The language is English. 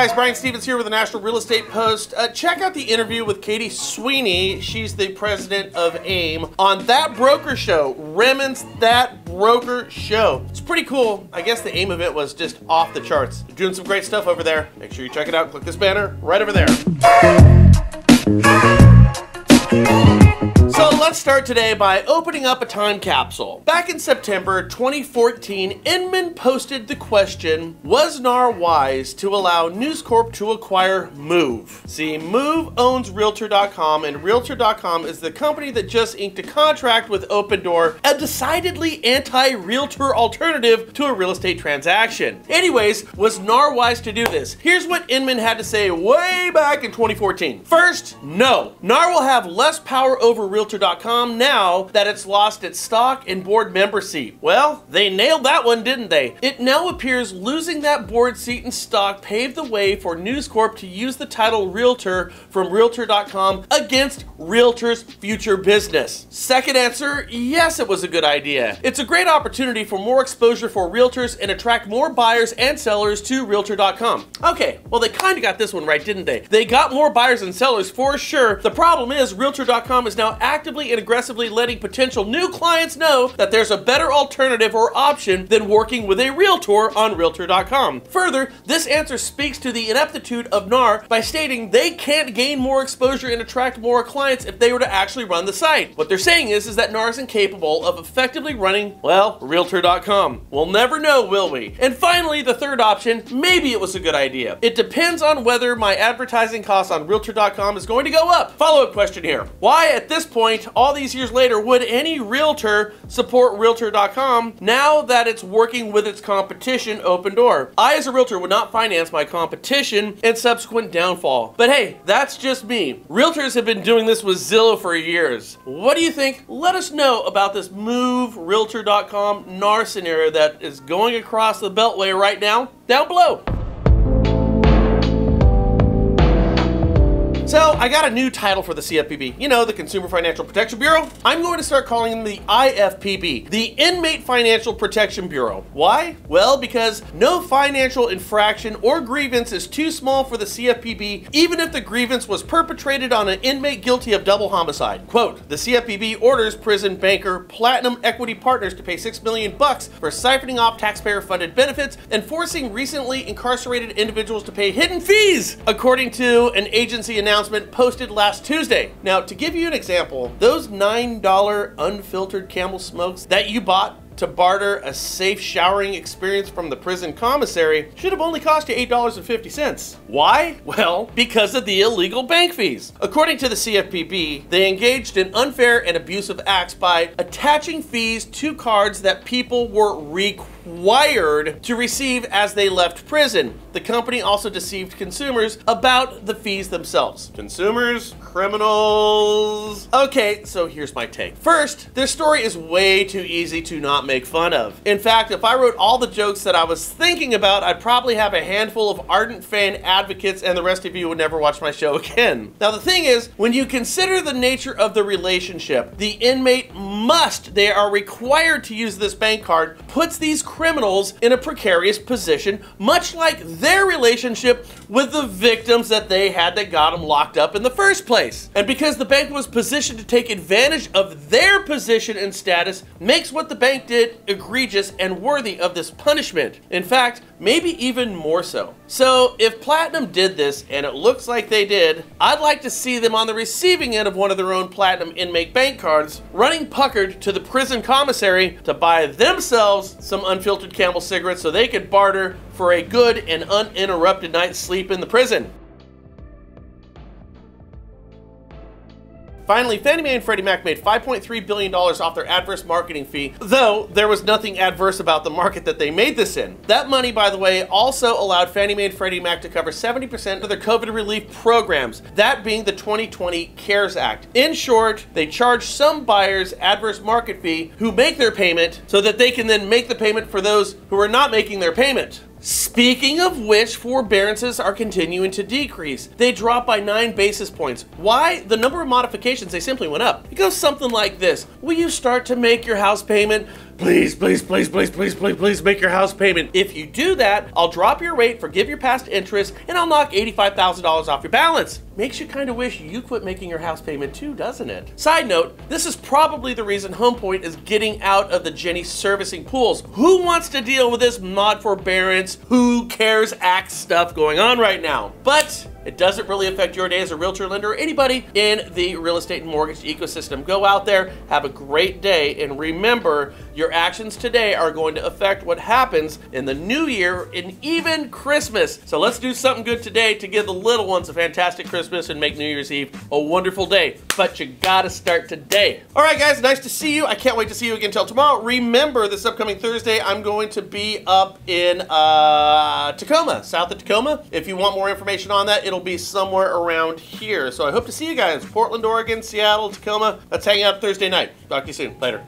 guys, Brian Stevens here with the National Real Estate Post. Check out the interview with Katie Sweeney. She's the president of AIM on That Broker Show, Remen's That Broker Show. It's pretty cool. I guess the AIM event was just off the charts. They're doing some great stuff over there. Make sure you check it out. Click this banner right over there. So let's start today by opening up a time capsule. Back in September 2014, Inmate posted the question, was NAR wise to allow News Corp to acquire Move? See, Move owns Realtor.com, and Realtor.com is the company that just inked a contract with Opendoor, a decidedly anti-realtor alternative to a real estate transaction. Anyways, was NAR wise to do this? Here's what Inman had to say way back in 2014. First, no. NAR will have less power over Realtor.com now that it's lost its stock and board member seat. Well, they nailed that one, didn't they? It now appears losing that board seat and stock paved the way for News Corp to use the title Realtor from Realtor.com against Realtor's future business. Second answer, yes, it was a good idea. It's a great opportunity for more exposure for realtors and attract more buyers and sellers to Realtor.com. Okay, well, they kind of got this one right, didn't they? They got more buyers and sellers for sure. The problem is Realtor.com is now actively and aggressively letting potential new clients know that there's a better alternative or option than working with a realtor on Realtor.com. Further, this answer speaks to the ineptitude of NAR by stating they can't gain more exposure and attract more clients if they were to actually run the site. What they're saying is that NAR is incapable of effectively running, well, Realtor.com. We'll never know, will we? And finally, the third option, maybe it was a good idea. It depends on whether my advertising costs on Realtor.com is going to go up. Follow-up question here. Why, at this point, all these years later, would any realtor support Realtor.com now that it's working with its competition, Opendoor? I, as a realtor, would not finance my competition and subsequent downfall. But hey, that's just me. Realtors have been doing this with Zillow for years. What do you think? Let us know about this Move Realtor.com NAR scenario that is going across the Beltway right now, down below. So, I got a new title for the CFPB. You know, the Consumer Financial Protection Bureau. I'm going to start calling them the IFPB, the Inmate Financial Protection Bureau. Why? Well, because no financial infraction or grievance is too small for the CFPB, even if the grievance was perpetrated on an inmate guilty of double homicide. Quote, the CFPB orders prison banker Platinum Equity Partners to pay $6 million for siphoning off taxpayer-funded benefits and forcing recently incarcerated individuals to pay hidden fees, according to an agency announcement posted last Tuesday. Now, to give you an example, those $9 unfiltered Camel smokes that you bought to barter a safe showering experience from the prison commissary should have only cost you $8.50. Why? Well, because of the illegal bank fees. According to the CFPB, they engaged in unfair and abusive acts by attaching fees to cards that people were required to receive as they left prison. The company also deceived consumers about the fees themselves. Consumers, criminals. Okay, so here's my take. First, this story is way too easy to not make fun of. In fact, if I wrote all the jokes that I was thinking about, I'd probably have a handful of ardent fan advocates and the rest of you would never watch my show again. Now, the thing is, when you consider the nature of the relationship, the inmate they are required to use this bank card, puts these criminals in a precarious position, much like their relationship with the victims that they had that got them locked up in the first place. And because the bank was positioned to take advantage of their position and status, makes what the bank did egregious and worthy of this punishment. In fact, maybe even more so. So if Platinum did this, and it looks like they did, I'd like to see them on the receiving end of one of their own Platinum inmate bank cards, running puckered to the prison commissary to buy themselves some unfiltered Camel cigarettes so they could barter for a good and uninterrupted night's sleep in the prison. Finally, Fannie Mae and Freddie Mac made $5.3 billion off their adverse marketing fee, though there was nothing adverse about the market that they made this in. That money, by the way, also allowed Fannie Mae and Freddie Mac to cover 70% of their COVID relief programs, that being the 2020 CARES Act. In short, they charge some buyers adverse market fee who make their payment so that they can then make the payment for those who are not making their payment. Speaking of which, forbearances are continuing to decrease. They dropped by 9 basis points. Why? The number of modifications, they simply went up. It goes something like this. Will you start to make your house payment please, please, please, please, please, please, please make your house payment. If you do that, I'll drop your rate, forgive your past interest, and I'll knock $85,000 off your balance. Makes you kind of wish you quit making your house payment too, doesn't it? Side note, this is probably the reason Home Point is getting out of the Jenny servicing pools. Who wants to deal with this mod forbearance, who cares act stuff going on right now? But it doesn't really affect your day as a realtor, lender, or anybody in the real estate and mortgage ecosystem. Go out there, have a great day, and remember, your actions today are going to affect what happens in the new year and even Christmas. So let's do something good today to give the little ones a fantastic Christmas and make New Year's Eve a wonderful day. But you gotta start today. All right, guys, nice to see you. I can't wait to see you again until tomorrow. Remember, this upcoming Thursday, I'm going to be up in Tacoma, south of Tacoma. If you want more information on that, it'll be somewhere around here. So I hope to see you guys. Portland, Oregon, Seattle, Tacoma. Let's hang out Thursday night. Talk to you soon. Later.